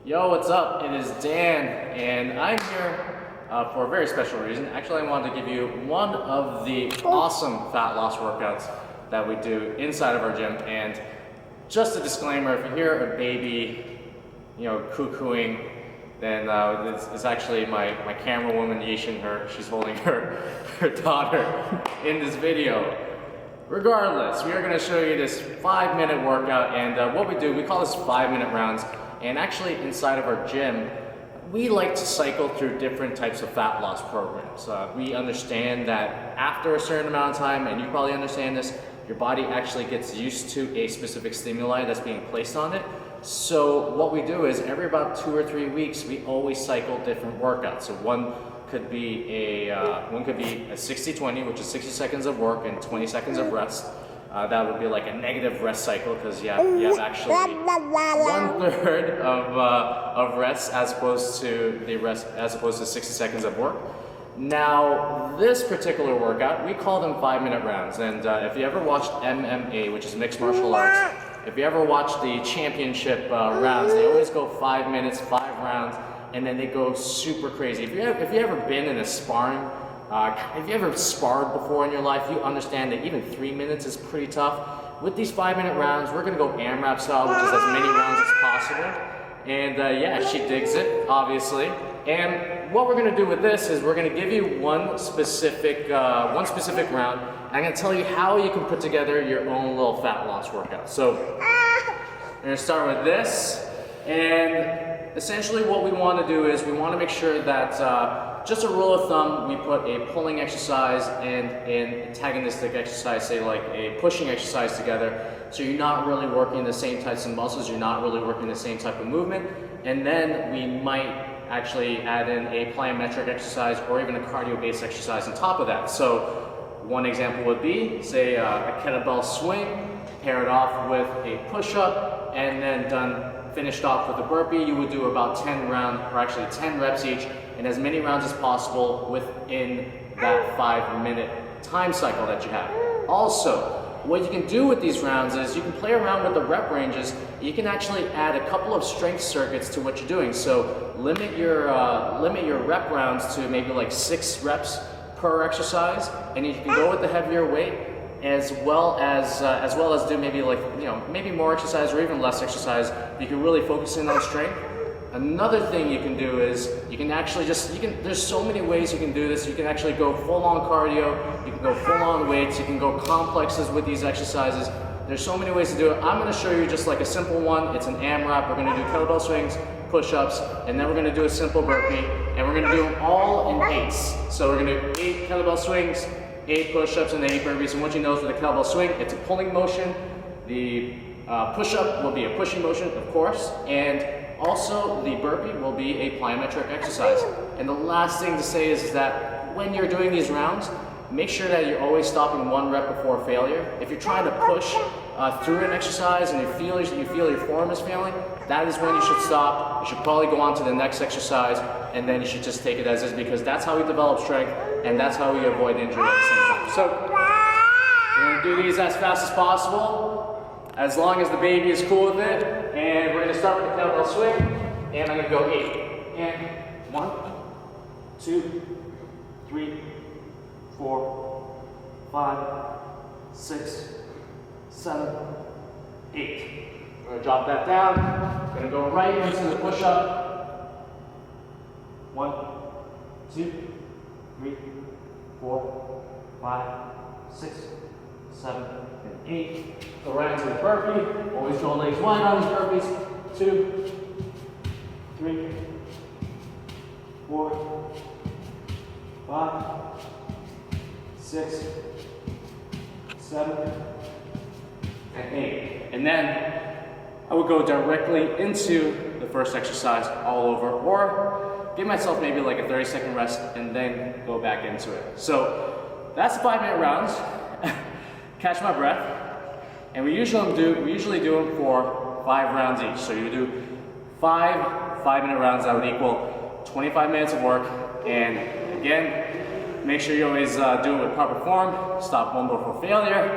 Yo, what's up? It is Dan, and I'm here for a very special reason. Actually, I wanted to give you one of the awesome fat loss workouts that we do inside of our gym. And just a disclaimer, if you hear a baby, cuckooing, then it's actually my camera woman, Yishin. She's holding her daughter in this video. Regardless, we are going to show you this 5-minute workout, and what we do, we call this 5-minute rounds. And actually inside of our gym, we like to cycle through different types of fat loss programs. We understand that after a certain amount of time, and you probably understand this, your body actually gets used to a specific stimuli that's being placed on it. So what we do is every about 2 or 3 weeks, we always cycle different workouts. So one could be a 60-20, which is 60 seconds of work and 20 seconds of rest. That would be like a negative rest cycle because you have actually 1/3 of rest as opposed to 60 seconds of work. Now, this particular workout, we call them 5-minute rounds. And if you ever watched MMA, which is mixed martial arts, if you ever watched the championship rounds, they always go 5 minutes, 5 rounds, and then they go super crazy. If you ever been in a sparring, if you ever sparred before in your life, you understand that even 3 minutes is pretty tough. With these 5-minute rounds, we're gonna go AMRAP style, which is as many rounds as possible. And yeah, she digs it, obviously. And what we're gonna do with this is we're gonna give you one specific round. I'm gonna tell you how you can put together your own little fat loss workout. So we're gonna start with this, and essentially what we wanna do is we wanna make sure that just a rule of thumb, we put a pulling exercise and an antagonistic exercise, say like a pushing exercise together. So you're not really working the same types of muscles, you're not really working the same type of movement. And then we might actually add in a plyometric exercise or even a cardio-based exercise on top of that. So one example would be, say a kettlebell swing, paired off with a push-up, and then finished off with a burpee. You would do about 10 reps each, and as many rounds as possible within that 5-minute time cycle that you have. Also, what you can do with these rounds is you can play around with the rep ranges. You can actually add a couple of strength circuits to what you're doing. So limit your rep rounds to maybe like 6 reps per exercise, and you can go with the heavier weight as well as do maybe like maybe more exercise or even less exercise. You can really focus in on strength. Another thing you can do is you can actually there's so many ways you can do this. You can actually go full on cardio, you can go full on weights, you can go complexes with these exercises. There's so many ways to do it. I'm going to show you just like a simple one. It's an AMRAP. We're going to do kettlebell swings, push-ups, and then we're going to do a simple burpee, and we're going to do them all in 8s. So we're going to do 8 kettlebell swings, 8 push-ups, and 8 burpees. And what you know is with the kettlebell swing, it's a pulling motion. The push-up will be a pushing motion, of course, and also the burpee will be a plyometric exercise. And the last thing to say is that when you're doing these rounds, make sure that you're always stopping 1 rep before failure. If you're trying to push through an exercise and you feel your form is failing, that is when you should stop. You should probably go on to the next exercise, and then you should just take it as is, because that's how we develop strength, and that's how we avoid injury at the same time. So we're gonna do these as fast as possible, as long as the baby is cool with it. And we're gonna start with the kettlebell swing, and I'm gonna go 8. And 1, 2, 3, 4, 5, 6, 7, 8. We're gonna drop that down. We're gonna go right into the push-up. 1, 2, 3, 4, 5, 6, 7, and 8. Go right into the burpee. Always go legs wide on these burpees. 2, 3, 4, 5, 6, 7, and 8. And then I would go directly into the first exercise all over, or give myself maybe like a 30-second rest and then go back into it. So that's the 5-minute rounds. Catch my breath. And we usually do them for 5 rounds each. So you do 5-minute rounds. That would equal 25 minutes of work. And again, make sure you always do it with proper form. Stop 1 before failure.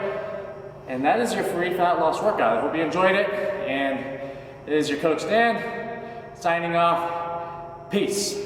And that is your free fat loss workout. I hope you enjoyed it. And it is your coach Dan, signing off. Peace.